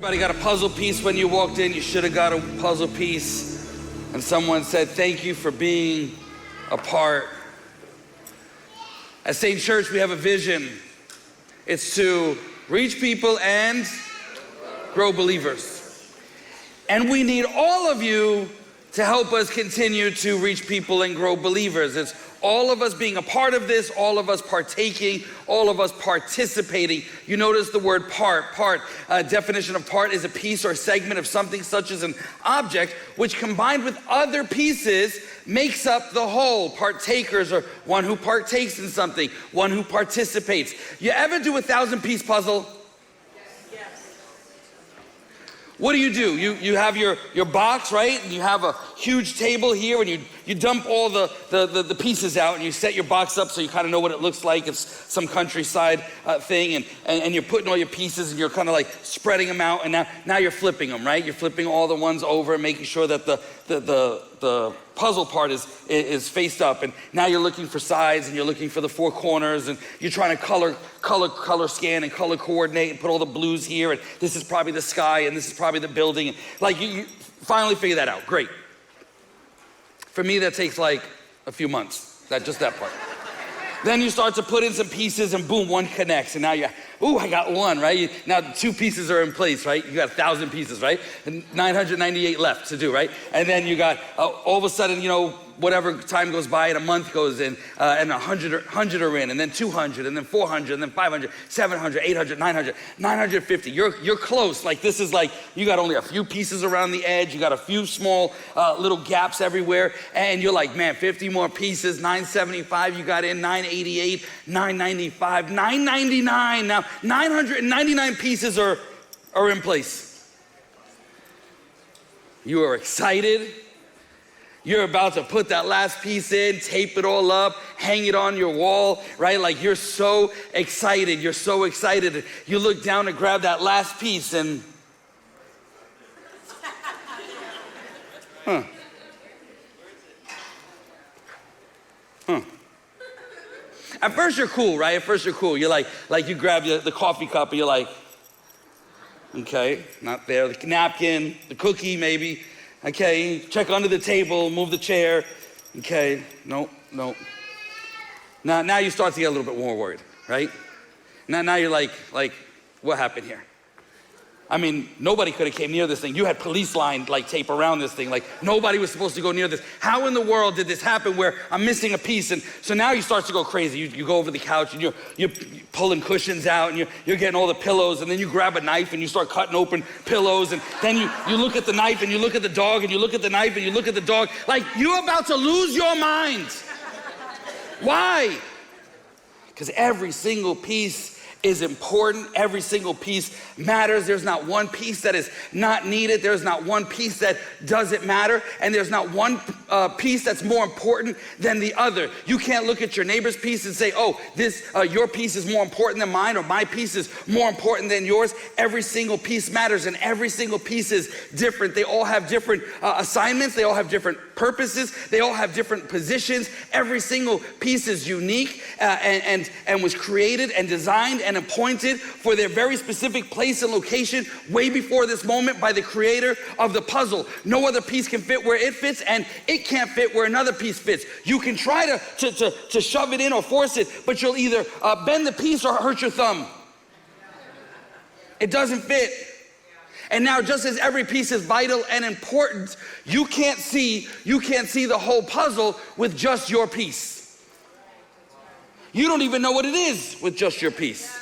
Everybody got a puzzle piece when you walked in. You should have got a puzzle piece. And someone said, thank you for being a part. At St. Church, we have a vision. It's to reach people and grow believers. And we need all of you to help us continue to reach people and grow believers. It's all of us being a part of this, all of us partaking, all of us participating. You notice the word part. Definition of part is a piece or segment of something such as an object, which combined with other pieces makes up the whole. Partakers are one who partakes in something, one who participates. You ever do a 1,000-piece puzzle? What do? You have your box, right? And you have a huge table here, and you dump all the pieces out, and you set your box up so you kind of know what it looks like. It's some countryside thing, and you're putting all your pieces, and you're kind of like spreading them out, and now you're flipping them, right? You're flipping all the ones over and making sure that the puzzle part is faced up, and now you're looking for sides, and you're looking for the four corners, and you're trying to color scan and color coordinate and put all the blues here, and this is probably the sky, and this is probably the building, and like you finally figure that out. Great. For me, that takes like a few months, just that part. Then you start to put in some pieces, and boom, one connects, and now I got one, right? Now 2 pieces are in place, right? You got 1,000 pieces, right? And 998 left to do, right? And then you got, all of a sudden, whatever time goes by and a month goes in, and 100 are in, and then 200, and then 400, and then 500, 700, 800, 900, 950. You're close. Like this is like, you got only a few pieces around the edge. You got a few small little gaps everywhere. And you're like, man, 50 more pieces, 975 you got in, 988, 995, 999. Now 999 pieces are in place. You are excited. You're about to put that last piece in, tape it all up, hang it on your wall, right? Like you're so excited. You're so excited. You look down to grab that last piece and, At first you're cool, right? At first you're cool. You're like you grab the coffee cup and you're like, okay, not there. The napkin, the cookie maybe. Okay, check under the table, move the chair. Okay, no. Now you start to get a little bit more worried, right? Now you're like, what happened here? I mean, nobody could have came near this thing. You had police line tape around this thing. Like nobody was supposed to go near this. How in the world did this happen where I'm missing a piece? And so now you start to go crazy. You go over the couch and you're pulling cushions out and you're getting all the pillows, and then you grab a knife and you start cutting open pillows, and then you look at the knife and you look at the dog and you look at the knife and you look at the dog. Like you're about to lose your mind. Why? Because every single piece is important. Every single piece matters. There's not one piece that is not needed. There's not one piece that doesn't matter. And there's not one piece that's more important than the other. You can't look at your neighbor's piece and say, oh, your piece is more important than mine, or my piece is more important than yours. Every single piece matters, and every single piece is different. They all have different assignments. They all have different purposes. They all have different positions. Every single piece is unique and was created and designed and appointed for their very specific place and location way before this moment by the creator of the puzzle. No other piece can fit where it fits, and it can't fit where another piece fits. You can try to shove it in or force it, but you'll either bend the piece or hurt your thumb. It doesn't fit. And now, just as every piece is vital and important, you can't see the whole puzzle with just your piece. You don't even know what it is with just your piece.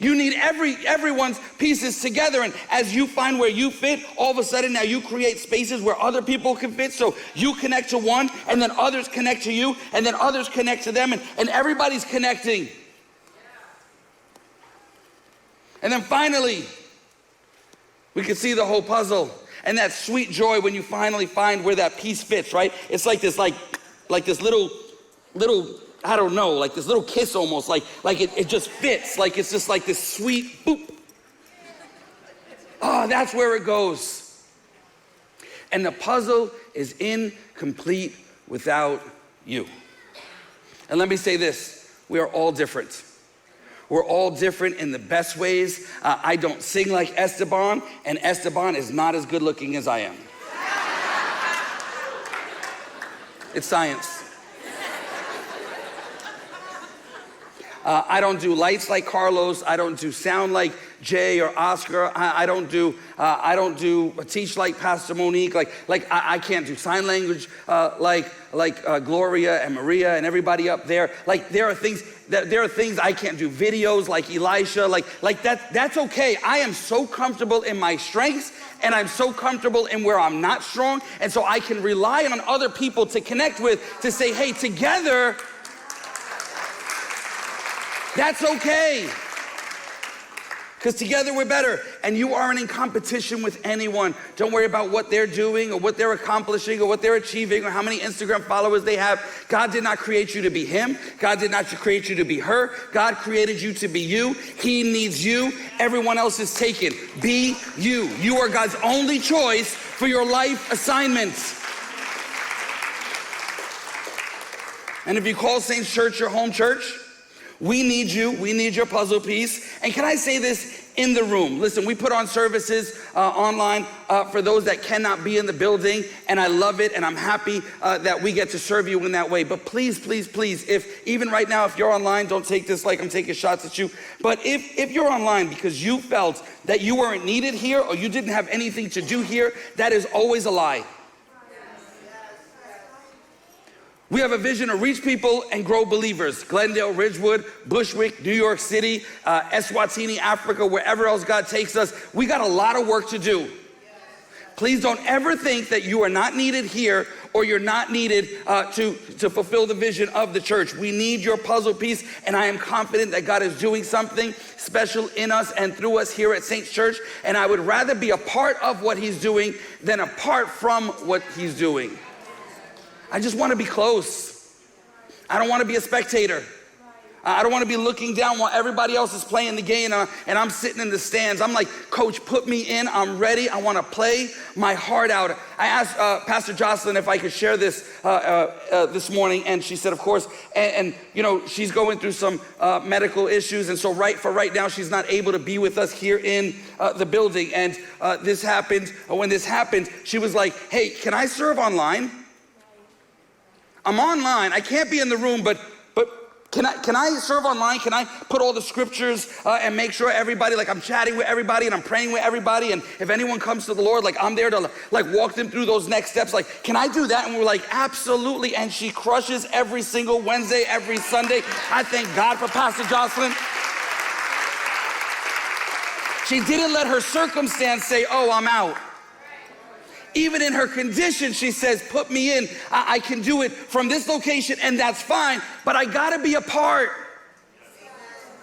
You need everyone's pieces together, and as you find where you fit, all of a sudden now you create spaces where other people can fit. So you connect to one, and then others connect to you, and then others connect to them, and everybody's connecting. And then finally, we can see the whole puzzle, and that sweet joy when you finally find where that piece fits, right? It's like this, like this little, I don't know, like this little kiss almost, like it just fits, like it's just like this sweet boop. Oh, that's where it goes. And the puzzle is incomplete without you. And let me say this, we are all different. We're all different in the best ways. I don't sing like Esteban, and Esteban is not as good looking as I am. It's science. I don't do lights like Carlos. I don't do sound like Jay or Oscar. I don't teach like Pastor Monique. I can't do sign language like Gloria and Maria and everybody up there. Like there are things I can't do. Videos like Elisha. Like that's okay. I am so comfortable in my strengths, and I'm so comfortable in where I'm not strong, and so I can rely on other people to connect with, to say, hey, together. That's okay, because together we're better, and you aren't in competition with anyone. Don't worry about what they're doing or what they're accomplishing or what they're achieving or how many Instagram followers they have. God did not create you to be him. God did not create you to be her. God created you to be you. He needs you. Everyone else is taken. Be you. You are God's only choice for your life assignments. And if you call Saints Church your home church, we need you. We need your puzzle piece. And can I say this in the room? Listen, we put on services online for those that cannot be in the building, and I love it, and I'm happy that we get to serve you in that way. But please, please, please, if even right now, if you're online, don't take this like I'm taking shots at you. But if you're online because you felt that you weren't needed here or you didn't have anything to do here, that is always a lie. We have a vision to reach people and grow believers. Glendale, Ridgewood, Bushwick, New York City, Eswatini, Africa, wherever else God takes us. We got a lot of work to do. Please don't ever think that you are not needed here or you're not needed to fulfill the vision of the church. We need your puzzle piece, and I am confident that God is doing something special in us and through us here at Saints Church, and I would rather be a part of what he's doing than apart from what he's doing. I just want to be close. I don't want to be a spectator. I don't want to be looking down while everybody else is playing the game and I'm sitting in the stands. I'm like, Coach, put me in. I'm ready. I want to play my heart out. I asked Pastor Jocelyn if I could share this this morning, and she said, of course. And you know, she's going through some medical issues, and so right now she's not able to be with us here in the building. And this happened. When this happened, she was like, hey, can I serve online? I'm online. I can't be in the room, but can I serve online? Can I put all the scriptures and make sure everybody, like I'm chatting with everybody and I'm praying with everybody, and if anyone comes to the Lord, like I'm there to like walk them through those next steps. Like, can I do that? And we're like, absolutely. And she crushes every single Wednesday, every Sunday. I thank God for Pastor Jocelyn. She didn't let her circumstance say, oh, I'm out. Even in her condition, she says, put me in. I can do it from this location, and that's fine, but I gotta be a part.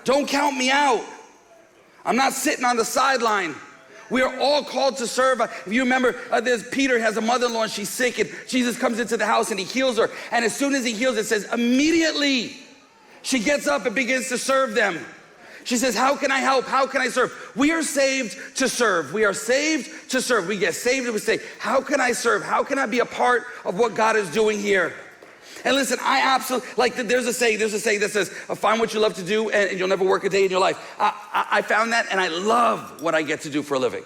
Don't count me out. I'm not sitting on the sideline. We are all called to serve. If you remember, there's Peter has a mother-in-law and she's sick, and Jesus comes into the house and he heals her. And as soon as he heals, it says immediately she gets up and begins to serve them. She says, how can I help? How can I serve? We are saved to serve. We are saved to serve. We get saved and we say, how can I serve? How can I be a part of what God is doing here? And listen, I absolutely, like there's a saying that says, find what you love to do and you'll never work a day in your life. I found that, and I love what I get to do for a living.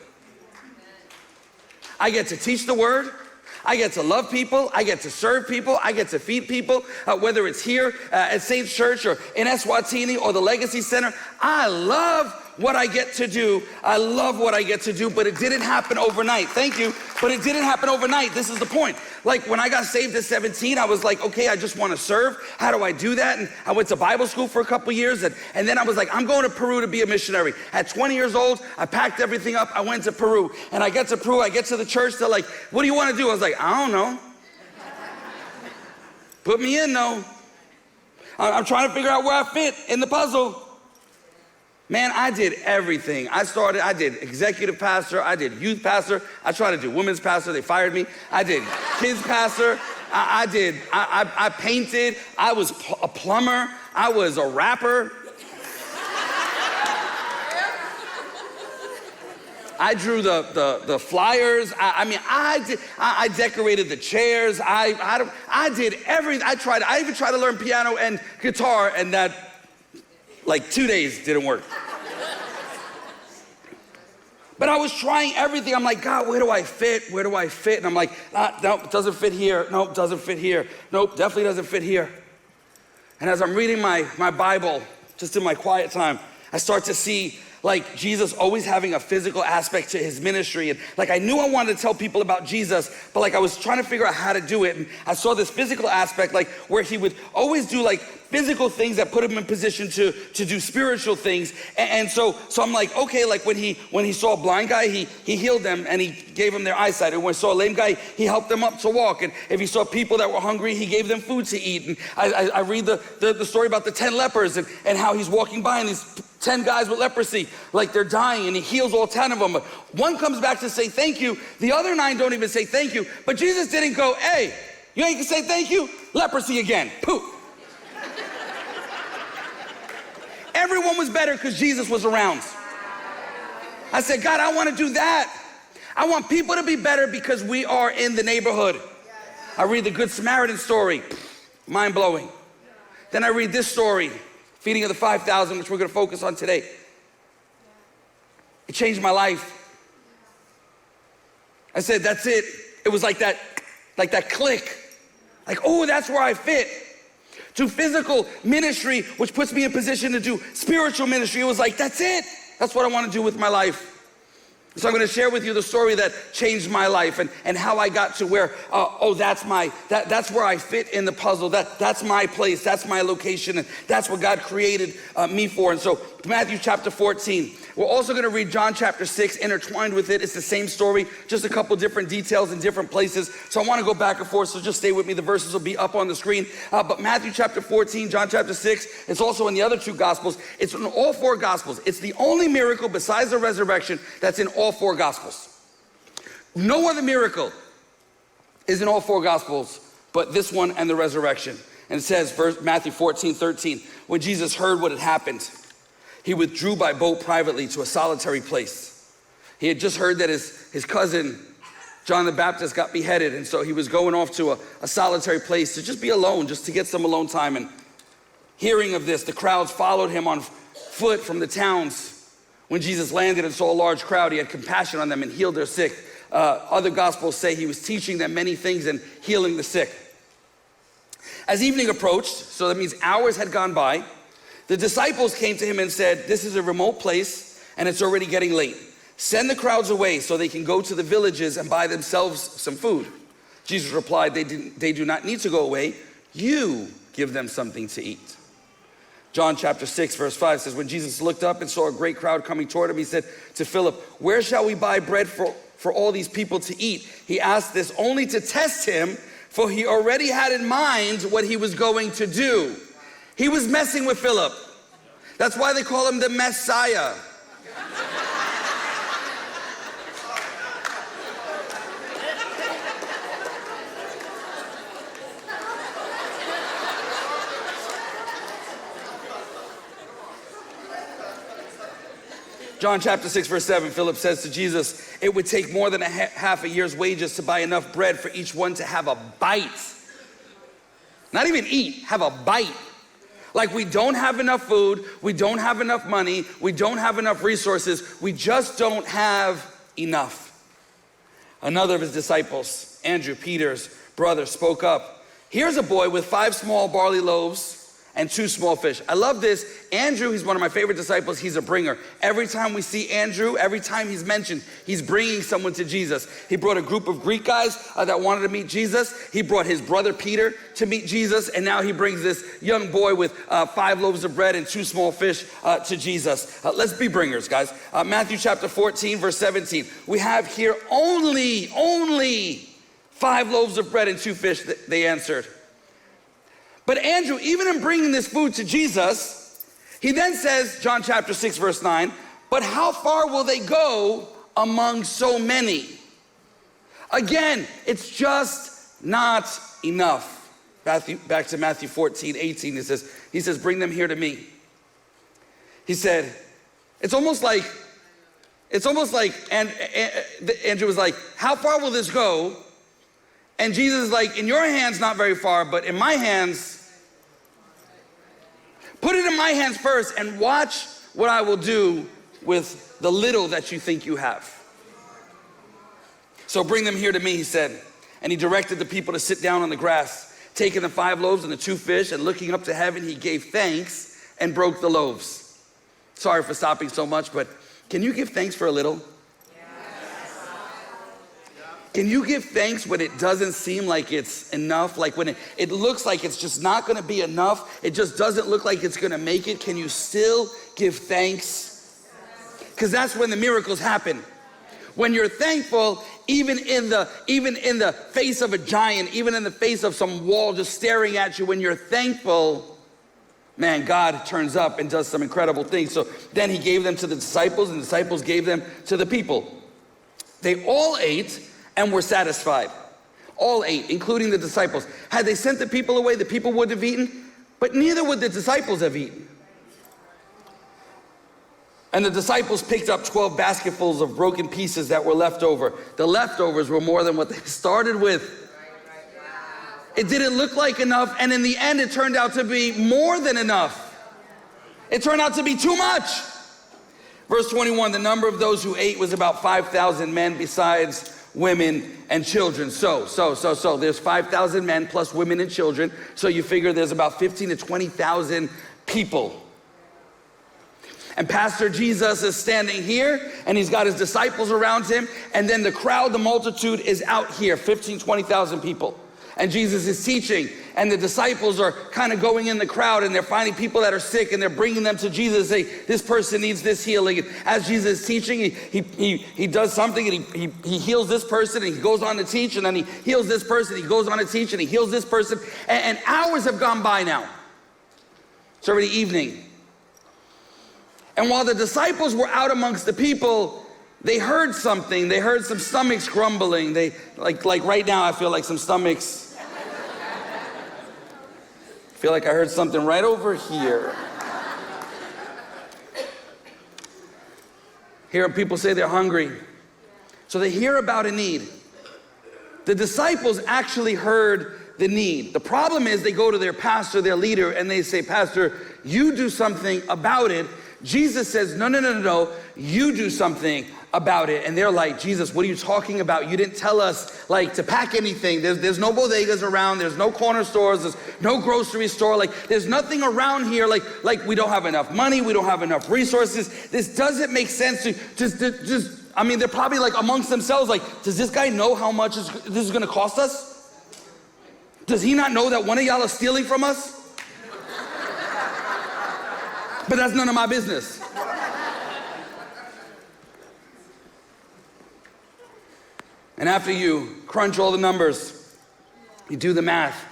I get to teach the word. I get to love people. I get to serve people. I get to feed people, whether it's here at Saints Church or in Eswatini or the Legacy Center. I love what I get to do. I love what I get to do, but it didn't happen overnight. Thank you. But it didn't happen overnight. This is the point. Like when I got saved at 17, I was like, okay, I just want to serve. How do I do that? And I went to Bible school for a couple years. And then I was like, I'm going to Peru to be a missionary. At 20 years old, I packed everything up. I went to Peru. And I get to Peru. I get to the church. They're like, what do you want to do? I was like, I don't know. Put me in, though. I'm trying to figure out where I fit in the puzzle. Man, I did everything. I did executive pastor, I did youth pastor, I tried to do women's pastor, they fired me. I did kids pastor, I painted, I was a plumber, I was a rapper. I drew the flyers. I decorated the chairs. I did everything. I even tried to learn piano and guitar, and that Like 2 days didn't work. But I was trying everything. I'm like, God, where do I fit? Where do I fit? And I'm like, nope, it doesn't fit here. Nope, doesn't fit here. Nope, definitely doesn't fit here. And as I'm reading my Bible, just in my quiet time, I start to see like Jesus always having a physical aspect to his ministry. And like I knew I wanted to tell people about Jesus, but like I was trying to figure out how to do it. And I saw this physical aspect like where he would always do like physical things that put him in position to do spiritual things. And so I'm like, okay, like when he saw a blind guy, he healed them and he gave them their eyesight. And when he saw a lame guy, he helped them up to walk. And if he saw people that were hungry, he gave them food to eat. And I read the story about the 10 lepers and how he's walking by and these 10 guys with leprosy, like they're dying, and he heals all 10 of them. But one comes back to say thank you. The other 9 don't even say thank you. But Jesus didn't go, hey, you ain't gonna say thank you? Leprosy again, poof. Everyone was better because Jesus was around. I said, God, I want to do that. I want people to be better because we are in the neighborhood. I read the Good Samaritan story, mind blowing. Then I read this story, feeding of the 5,000, which we're going to focus on today. It changed my life. I said, that's it. It was like that click. Like, oh, that's where I fit. To physical ministry, which puts me in position to do spiritual ministry. It was like, that's it. That's what I want to do with my life. So I'm going to share with you the story that changed my life and how I got to where, that's where I fit in the puzzle. That's my place. That's my location. And that's what God created me for. And so Matthew chapter 14. We're also going to read John chapter 6 intertwined with it. It's the same story, just a couple different details in different places. So I want to go back and forth, so just stay with me. The verses will be up on the screen. But Matthew chapter 14, John chapter 6, it's also in the other 2 Gospels. It's in all 4 Gospels. It's the only miracle besides the resurrection that's in all 4 Gospels. No other miracle is in all 4 Gospels but this one and the resurrection. And it says, Matthew 14:13, when Jesus heard what had happened, he withdrew by boat privately to a solitary place. He had just heard that his cousin, John the Baptist, got beheaded. And so he was going off to a solitary place to just be alone, just to get some alone time. And hearing of this, the crowds followed him on foot from the towns. When Jesus landed and saw a large crowd, he had compassion on them and healed their sick. Other Gospels say he was teaching them many things and healing the sick. As evening approached, so that means hours had gone by, the disciples came to him and said, this is a remote place and it's already getting late. Send the crowds away so they can go to the villages and buy themselves some food. Jesus replied, they do not need to go away. You give them something to eat. John chapter 6 verse 5 says, when Jesus looked up and saw a great crowd coming toward him, he said to Philip, where shall we buy bread for all these people to eat? He asked this only to test him, for he already had in mind what he was going to do. He was messing with Philip. That's why they call him the Messiah. John chapter 6 verse 7, Philip says to Jesus, it would take more than half a year's wages to buy enough bread for each one to have a bite. Not even eat, have a bite. Like we don't have enough food, we don't have enough money, we don't have enough resources, we just don't have enough. Another of his disciples, Andrew, Peter's brother, spoke up. Here's a boy with 5 small barley loaves and 2 small fish. I love this. Andrew, he's one of my favorite disciples. He's a bringer. Every time we see Andrew, every time he's mentioned, he's bringing someone to Jesus. He brought a group of Greek guys that wanted to meet Jesus. He brought his brother Peter to meet Jesus. And now he brings this young boy with 5 loaves of bread and 2 small fish to Jesus. Let's be bringers, guys. Matthew chapter 14, verse 17. We have here only 5 loaves of bread and 2 fish, they answered. But Andrew, even in bringing this food to Jesus, he then says, John chapter 6, verse 9, but how far will they go among so many? Again, it's just not enough. Back to Matthew 14, 18, he says, bring them here to me. He said, it's almost like, and Andrew was like, how far will this go? And Jesus is like, in your hands, not very far, but in my hands. Put it in my hands first and watch what I will do with the little that you think you have. So bring them here to me, he said. And he directed the people to sit down on the grass, taking the 5 loaves and the 2 fish, and looking up to heaven, he gave thanks and broke the loaves. Sorry for stopping so much, but can you give thanks for a little? Yes. Can you give thanks when it doesn't seem like it's enough? Like when it looks like it's just not gonna be enough, it just doesn't look like it's gonna make it. Can you still give thanks? Because that's when the miracles happen. When you're thankful, even in the face of a giant, even in the face of some wall just staring at you, when you're thankful, man, God turns up and does some incredible things. So then he gave them to the disciples, and the disciples gave them to the people. They all ate and were satisfied. All ate, including the disciples. Had they sent the people away, the people would have eaten, but neither would the disciples have eaten. And the disciples picked up 12 basketfuls of broken pieces that were left over. The leftovers were more than what they started with. It didn't look like enough, and in the end it turned out to be more than enough. It turned out to be too much. Verse 21, the number of those who ate was about 5,000 men besides women and children. So there's 5,000 men plus women and children. So you figure there's about 15 to 20,000 people. And Pastor Jesus is standing here, and he's got his disciples around him, and then the crowd, the multitude is out here, 15, 20,000 people. And Jesus is teaching, and the disciples are kind of going in the crowd, and they're finding people that are sick, and they're bringing them to Jesus, saying, this person needs this healing. And as Jesus is teaching, he does something, and he heals this person, and he goes on to teach, and then he heals this person, he goes on to teach, and he heals this person. And hours have gone by now. It's already evening. And while the disciples were out amongst the people, they heard something. They heard some stomachs grumbling. They, like right now, I feel like some stomachs. I feel like I heard something right over here. Hearing people say they're hungry. So they hear about a need. The disciples actually heard the need. The problem is they go to their pastor, their leader, and they say, Pastor, you do something about it. Jesus says, no, you do something about it. And they're like, Jesus, what are you talking about? You didn't tell us like to pack anything. There's no bodegas around. There's no corner stores. There's no grocery store. Like there's nothing around here. Like we don't have enough money. We don't have enough resources. This doesn't make sense to just, I mean, they're probably like amongst themselves, like, does this guy know how much this is gonna cost us? Does he not know that one of y'all is stealing from us? But that's none of my business. And after you crunch all the numbers, you do the math,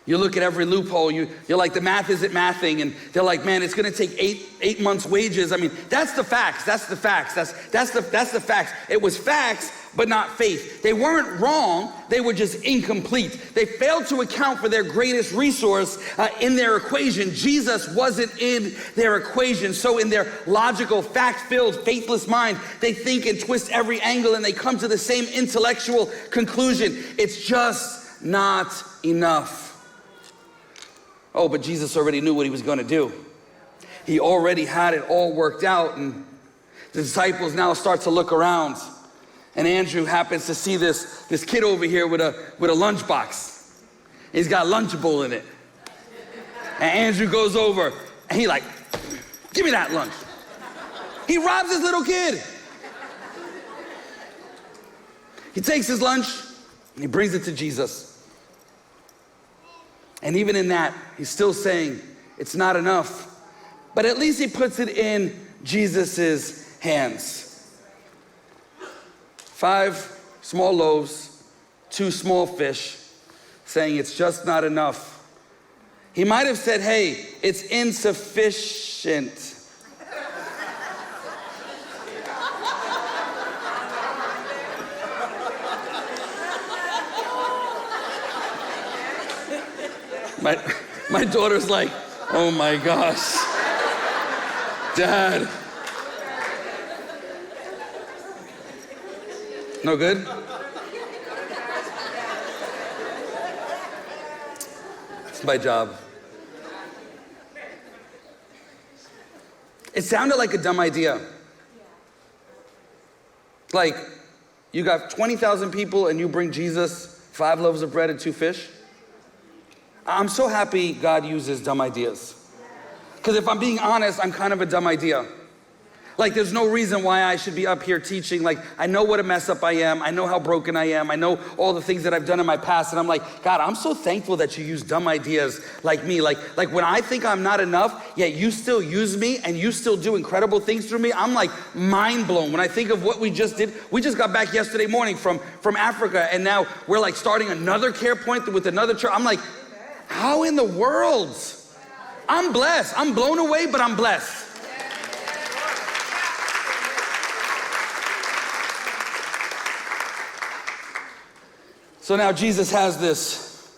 you look at every loophole, you're like, the math isn't mathing, and they're like, man, it's gonna take eight months' wages. I mean, that's the facts, that's the facts. That's the facts. It was facts, but not faith. They weren't wrong, they were just incomplete. They failed to account for their greatest resource in their equation. Jesus wasn't in their equation. So in their logical, fact-filled, faithless mind, they think and twist every angle, and they come to the same intellectual conclusion. It's just not enough. Oh, but Jesus already knew what he was gonna do. He already had it all worked out, and the disciples now start to look around. And Andrew happens to see this kid over here with a lunchbox. He's got a Lunchable in it. And Andrew goes over and he like, give me that lunch. He robs this little kid. He takes his lunch and he brings it to Jesus. And even in that, he's still saying it's not enough. But at least he puts it in Jesus's hands. 5 small loaves, 2 small fish, saying it's just not enough. He might have said, hey, it's insufficient. My daughter's like, oh my gosh, Dad. No good? It's my job. It sounded like a dumb idea. Like, you got 20,000 people and you bring Jesus 5 loaves of bread and 2 fish. I'm so happy God uses dumb ideas. Because if I'm being honest, I'm kind of a dumb idea. Like, there's no reason why I should be up here teaching. Like, I know what a mess up I am. I know how broken I am. I know all the things that I've done in my past. And I'm like, God, I'm so thankful that you use dumb ideas like me. Like when I think I'm not enough, yet you still use me and you still do incredible things through me. I'm like mind blown when I think of what we just did. We just got back yesterday morning from Africa, and now we're like starting another care point with another church. I'm like, how in the world? I'm blessed. I'm blown away, but I'm blessed. So now Jesus has this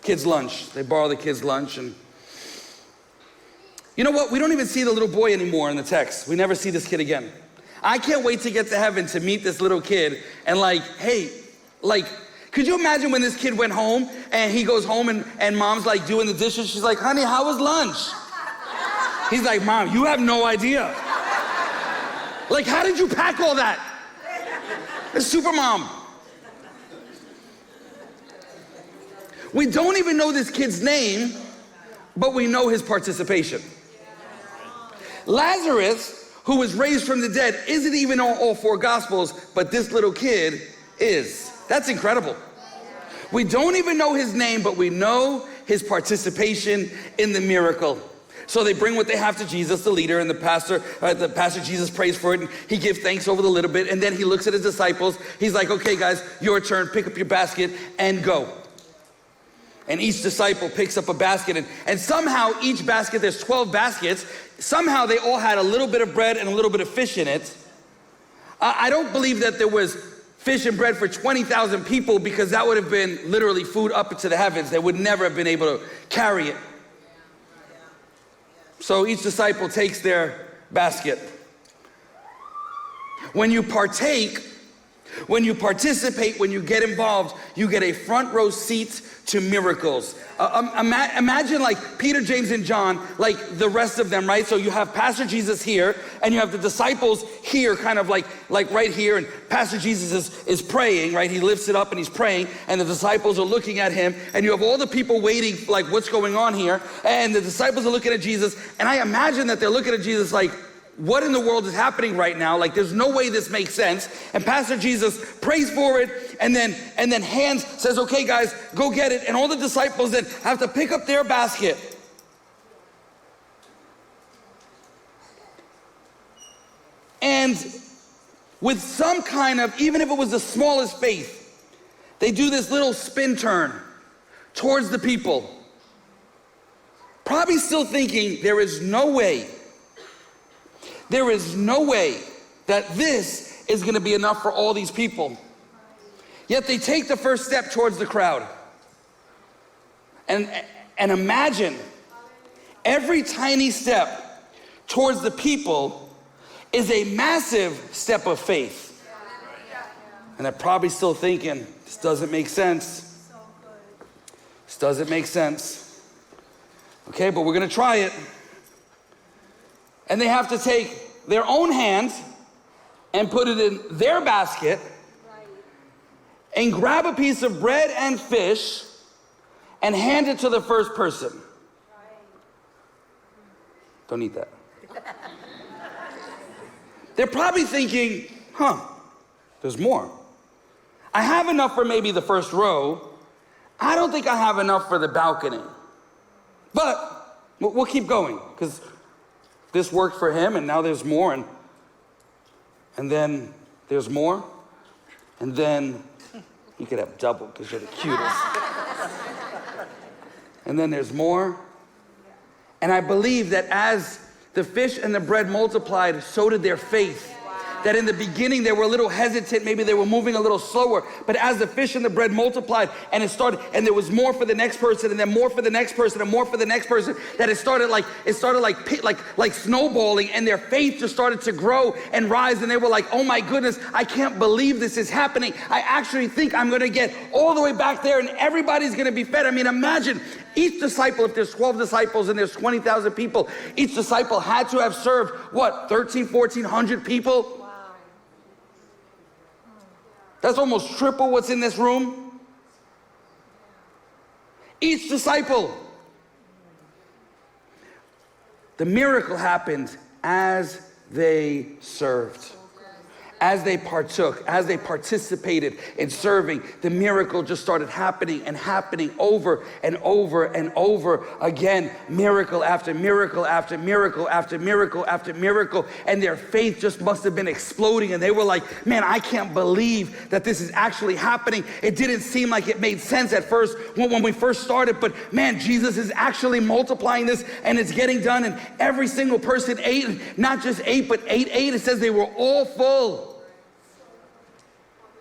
kid's lunch. They borrow the kid's lunch, and you know what? We don't even see the little boy anymore in the text. We never see this kid again. I can't wait to get to heaven to meet this little kid and like, hey, like, could you imagine when this kid went home and he goes home and mom's like doing the dishes? She's like, honey, how was lunch? He's like, Mom, you have no idea. Like, how did you pack all that? It's super mom. We don't even know this kid's name, but we know his participation. Lazarus, who was raised from the dead, isn't even on all 4 gospels, but this little kid is. That's incredible. We don't even know his name, but we know his participation in the miracle. So they bring what they have to Jesus, the leader, and the pastor Jesus prays for it, and he gives thanks over the little bit, and then he looks at his disciples. He's like, okay guys, your turn, pick up your basket and go. And each disciple picks up a basket, and somehow each basket, there's 12 baskets, somehow they all had a little bit of bread and a little bit of fish in it. I don't believe that there was fish and bread for 20,000 people, because that would have been literally food up into the heavens. They would never have been able to carry it. So each disciple takes their basket. When you partake, when you participate, when you get involved, you get a front row seat to miracles. Imagine like Peter, James, and John, like the rest of them, right? So you have Pastor Jesus here, and you have the disciples here, kind of like right here, and Pastor Jesus is praying, right? He lifts it up and he's praying, and the disciples are looking at him, and you have all the people waiting, like, what's going on here? And the disciples are looking at Jesus, and I imagine that they're looking at Jesus like, what in the world is happening right now? Like, there's no way this makes sense. And Pastor Jesus prays for it, and then hands, says, okay guys, go get it. And all the disciples then have to pick up their basket. And with some kind of, even if it was the smallest faith, they do this little spin turn towards the people. Probably still thinking, there is no way that this is going to be enough for all these people. Yet they take the first step towards the crowd. And imagine every tiny step towards the people is a massive step of faith. And they're probably still thinking, this doesn't make sense. This doesn't make sense. Okay, but we're going to try it. And they have to take their own hand and put it in their basket and grab a piece of bread and fish and hand it to the first person. Don't eat that. They're probably thinking, there's more. I have enough for maybe the first row. I don't think I have enough for the balcony. But we'll keep going, because this worked for him, and now there's more, and then there's more, and then you could have double because you're the cutest. And then there's more. And I believe that as the fish and the bread multiplied, so did their faith. That in the beginning they were a little hesitant, maybe they were moving a little slower, but as the fish and the bread multiplied and it started, and there was more for the next person, and then more for the next person, and more for the next person, that it started like snowballing, and their faith just started to grow and rise, and they were like, oh my goodness, I can't believe this is happening. I actually think I'm gonna get all the way back there and everybody's gonna be fed. I mean, imagine Each disciple, if there's 12 disciples and there's 20,000 people, each disciple had to have served, what, 1,400 people? Wow. That's almost triple what's in this room. Each disciple. The miracle happened as they served. As they partook, as they participated in serving, the miracle just started happening and happening over and over and over again. Miracle after miracle after miracle after miracle after miracle. And their faith just must have been exploding. And they were like, man, I can't believe that this is actually happening. It didn't seem like it made sense at first when we first started. But man, Jesus is actually multiplying this and it's getting done. And every single person ate, not just ate, but ate. It says they were all full.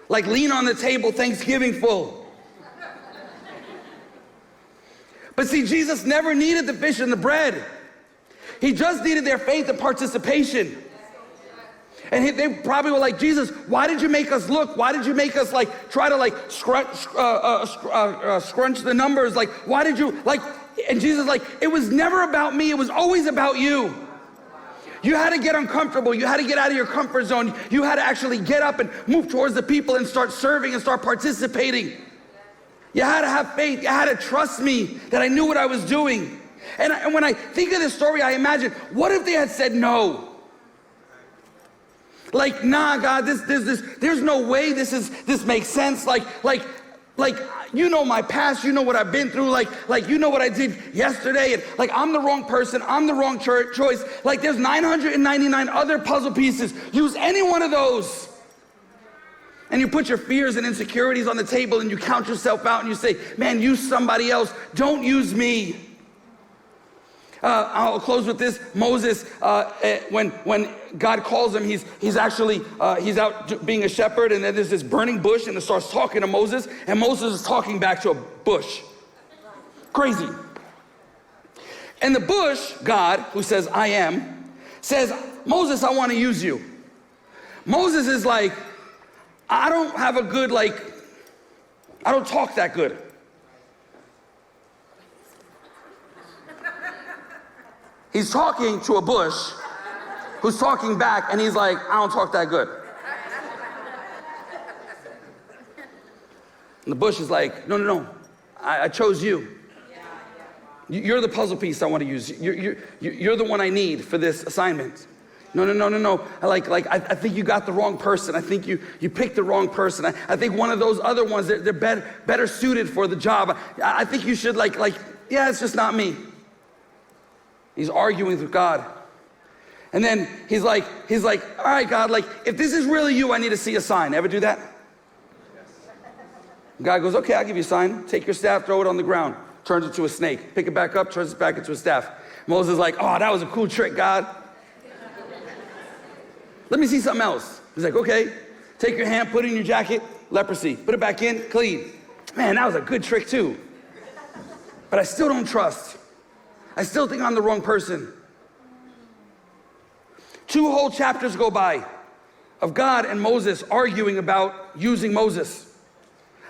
Like lean on the table, Thanksgiving full. But see, Jesus never needed the fish and the bread. He just needed their faith and participation. And they probably were like, Jesus, why did you make us look? Why did you make us like try to like scrunch the numbers? Like, why did you like? And Jesus like, it was never about me. It was always about you. You had to get uncomfortable. You had to get out of your comfort zone. You had to actually get up and move towards the people and start serving and start participating. You had to have faith. You had to trust me that I knew what I was doing. And when I think of this story, I imagine, what if they had said no? Like, nah, God, there's no way this makes sense. Like, you know my past, you know what I've been through, like you know what I did yesterday, and like I'm the wrong person, I'm the wrong choice. Like there's 999 other puzzle pieces. Use any one of those. And you put your fears and insecurities on the table and you count yourself out and you say, man, use somebody else, don't use me. I'll close with this. Moses, when God calls him, he's out being a shepherd, and then there's this burning bush, and it starts talking to Moses, and Moses is talking back to a bush. Crazy. And the bush, God, who says, I am, says, Moses, I want to use you. Moses is like, I don't have a good, I don't talk that good. He's talking to a bush who's talking back, and he's like, I don't talk that good. And the bush is like, no, I chose you. You're the puzzle piece I want to use. You're the one I need for this assignment. No. I think you got the wrong person. I think you picked the wrong person. I think one of those other ones, they're better suited for the job. I think you should yeah, it's just not me. He's arguing with God. And then he's like, all right, God, if this is really you, I need to see a sign. Ever do that? God goes, okay, I'll give you a sign. Take your staff, throw it on the ground. Turns it to a snake. Pick it back up, turns it back into a staff. Moses is like, oh, that was a cool trick, God. Let me see something else. He's like, okay, take your hand, put it in your jacket, leprosy. Put it back in, clean. Man, that was a good trick too. But I still don't trust. I still think I'm the wrong person. 2 whole chapters go by of God and Moses arguing about using Moses.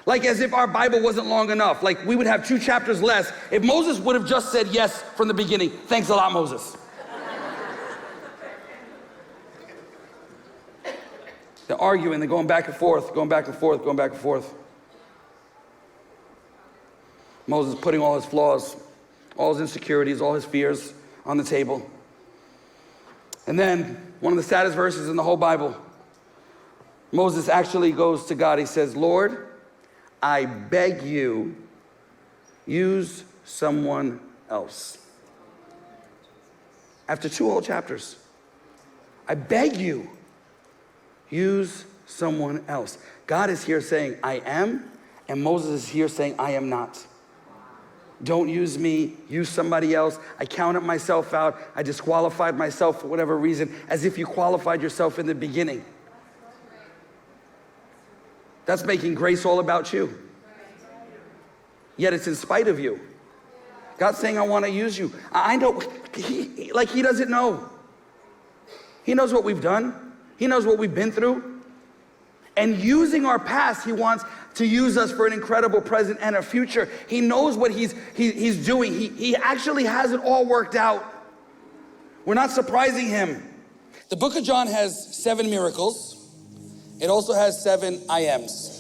Like as if our Bible wasn't long enough. Like we would have 2 chapters less if Moses would have just said yes from the beginning. Thanks a lot, Moses. They're arguing, they're going back and forth, going back and forth, going back and forth. Moses putting all his flaws, all his insecurities, all his fears on the table. And then, one of the saddest verses in the whole Bible, Moses actually goes to God. He says, Lord, I beg you, use someone else. After 2 whole chapters, I beg you, use someone else. God is here saying, I am, and Moses is here saying, I am not. Don't use me, use somebody else. I counted myself out. I disqualified myself for whatever reason, as if you qualified yourself in the beginning. That's making grace all about you. Yet it's in spite of you. God's saying, I want to use you. I know, he doesn't know. He knows what we've done. He knows what we've been through. And using our past, he wants to use us for an incredible present and a future. He knows what he's doing. He actually has it all worked out. We're not surprising him. The book of John has 7 miracles. It also has 7 I ams.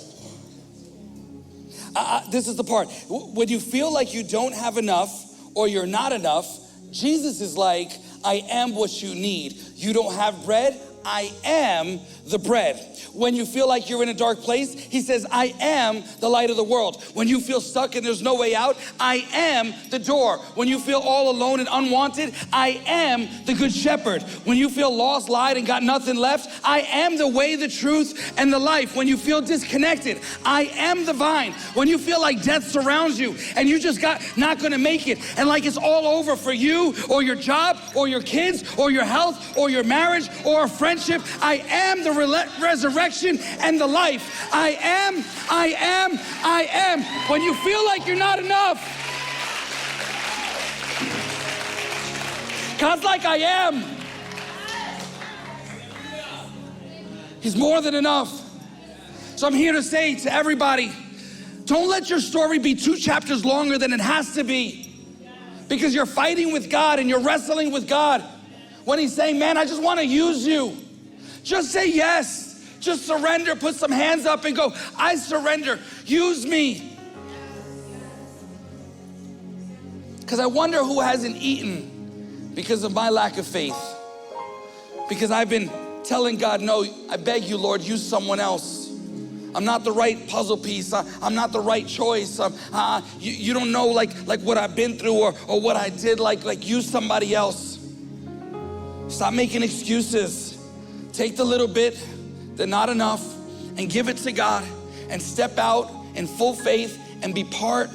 This is the part. When you feel like you don't have enough or you're not enough, Jesus is like, I am what you need. You don't have bread? I am the bread. When you feel like you're in a dark place, he says, I am the light of the world. When you feel stuck and there's no way out, I am the door. When you feel all alone and unwanted, I am the good shepherd. When you feel lost, lied, and got nothing left, I am the way, the truth, and the life. When you feel disconnected, I am the vine. When you feel like death surrounds you and you just not gonna make it, and like it's all over for you or your job or your kids or your health or your marriage or a friendship, I am the resurrection and the life. I am. When you feel like you're not enough, God's like, I am. He's more than enough. So I'm here to say to everybody, don't let your story be 2 chapters longer than it has to be, because you're fighting with God and you're wrestling with God. When he's saying, man, I just want to use you. Just say yes. Just surrender, put some hands up and go, I surrender, use me. Because I wonder who hasn't eaten because of my lack of faith. Because I've been telling God, no, I beg you, Lord, use someone else. I'm not the right puzzle piece. I'm not the right choice. You don't know like what I've been through or what I did, like use somebody else. Stop making excuses. Take the little bit, they're not enough, and give it to God and step out in full faith and be part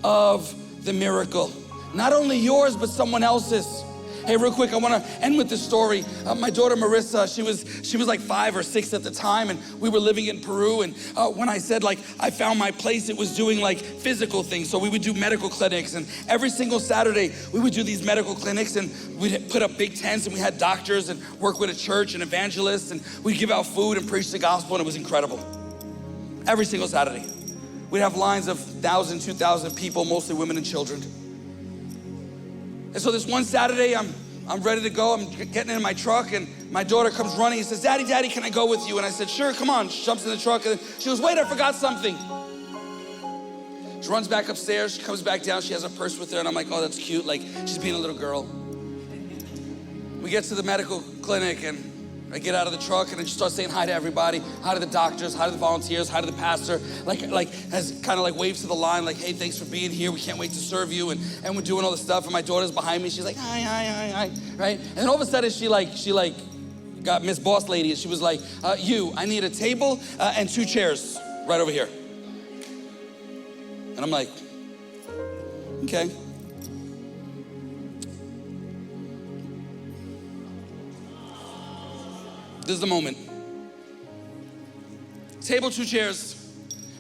of the miracle. Not only yours, but someone else's. Hey, real quick, I want to end with this story. My daughter Marissa, she was like 5 or 6 at the time, and we were living in Peru. And when I said like I found my place, it was doing like physical things. So we would do medical clinics, and every single Saturday we would do these medical clinics, and we'd put up big tents, and we had doctors and work with a church and evangelists, and we'd give out food and preach the gospel, and it was incredible. Every single Saturday, we'd have lines of 1,000, 2,000 people, mostly women and children. And so this one Saturday, I'm ready to go. I'm getting in my truck, and my daughter comes running and says, Daddy, can I go with you? And I said, sure, come on. She jumps in the truck, and she goes, wait, I forgot something. She runs back upstairs. She comes back down. She has a purse with her, and I'm like, oh, that's cute. Like, she's being a little girl. We get to the medical clinic, and I get out of the truck, and I just start saying hi to everybody, hi to the doctors, hi to the volunteers, hi to the pastor, like has kind of like waves to the line, like, hey, thanks for being here. We can't wait to serve you. And we're doing all this stuff, and my daughter's behind me. She's like, hi, right? And then all of a sudden, she got Miss Boss Lady, and she was like, I need a table and 2 chairs right over here. And I'm like, okay. This is the moment. Table, 2 chairs.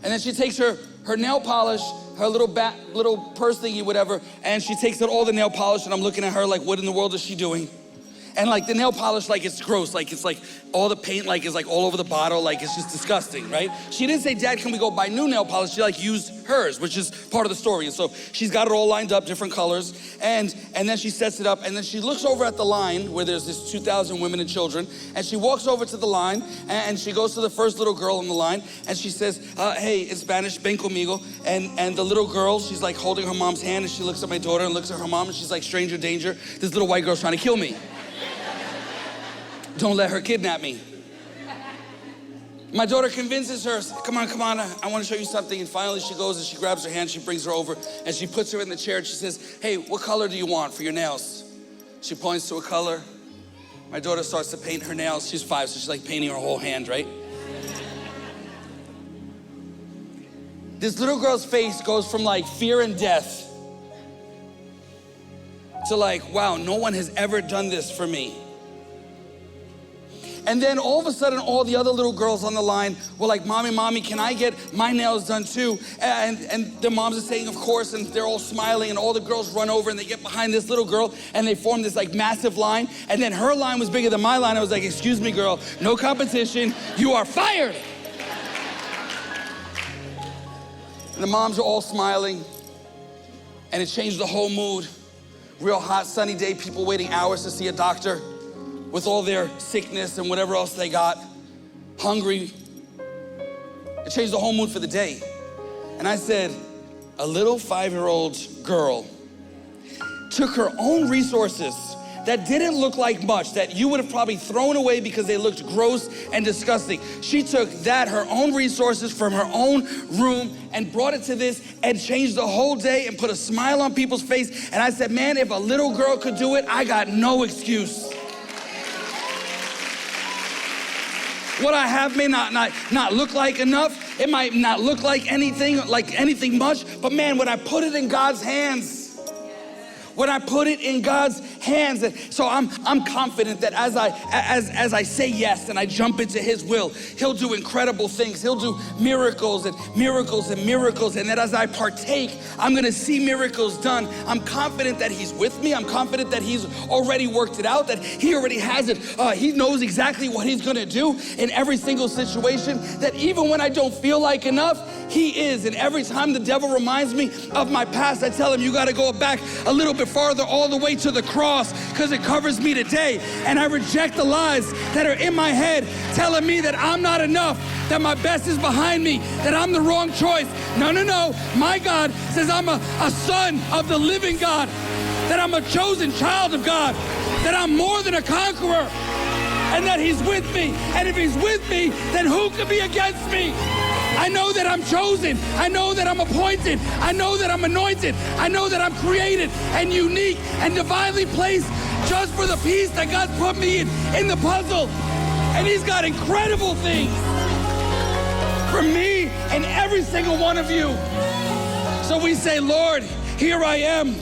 And then she takes her nail polish, her little purse thingy, whatever, and she takes out all the nail polish, and I'm looking at her like, what in the world is she doing? And like the nail polish, like it's gross, like it's like all the paint like is like all over the bottle, like it's just disgusting, right? She didn't say, Dad, can we go buy new nail polish? She like used hers, which is part of the story. And so she's got it all lined up, different colors, and then she sets it up, and then she looks over at the line where there's this 2,000 women and children, and she walks over to the line, and she goes to the first little girl on the line, and she says, hey, in Spanish, ven conmigo, and the little girl, she's like holding her mom's hand, and she looks at my daughter and looks at her mom, and she's like, stranger danger, this little white girl's trying to kill me. Don't let her kidnap me. My daughter convinces her, come on, I want to show you something. And finally she goes and she grabs her hand, she brings her over, and she puts her in the chair, and she says, hey, what color do you want for your nails? She points to a color. My daughter starts to paint her nails. She's 5, so she's like painting her whole hand, right? This little girl's face goes from like fear and death to like, wow, no one has ever done this for me. And then all of a sudden, all the other little girls on the line were like, Mommy, can I get my nails done too? And their moms are saying, of course, and they're all smiling, and all the girls run over and they get behind this little girl, and they form this like massive line. And then her line was bigger than my line. I was like, excuse me, girl, no competition. You are fired. And the moms are all smiling. And it changed the whole mood. Real hot, sunny day, people waiting hours to see a doctor with all their sickness and whatever else they got, hungry. It changed the whole mood for the day. And I said, a little 5-year-old girl took her own resources that didn't look like much, that you would have probably thrown away because they looked gross and disgusting. She took that, her own resources from her own room, and brought it to this and changed the whole day and put a smile on people's face. And I said, man, if a little girl could do it, I got no excuse. What I have may not look like enough. It might not look like anything much, but man, when I put it in God's hands, when I put it in God's hands. And so I'm confident that as I say yes and I jump into his will, he'll do incredible things. He'll do miracles and miracles and miracles. And that as I partake, I'm gonna see miracles done. I'm confident that he's with me. I'm confident that he's already worked it out, that he already has it. He knows exactly what he's gonna do in every single situation, that even when I don't feel like enough, he is. And every time the devil reminds me of my past, I tell him, you gotta go back a little bit farther, all the way to the cross, because it covers me today. And I reject the lies that are in my head telling me that I'm not enough, that my best is behind me, that I'm the wrong choice. No. My God says I'm a son of the living God, that I'm a chosen child of God, that I'm more than a conqueror, and that he's with me. And if he's with me, then who could be against me? I know that I'm chosen. I know that I'm appointed. I know that I'm anointed. I know that I'm created and unique and divinely placed just for the piece that God's put me in the puzzle. And he's got incredible things for me and every single one of you. So we say, Lord, here I am.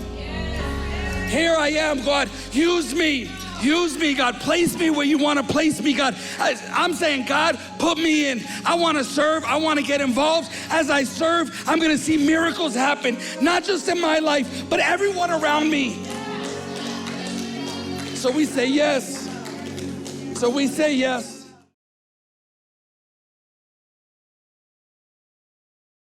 Here I am, God. Use me. Use me, God. Place me where you want to place me, God. I'm saying, God, put me in. I want to serve. I want to get involved. As I serve, I'm going to see miracles happen, not just in my life, but everyone around me. So we say yes. So we say yes.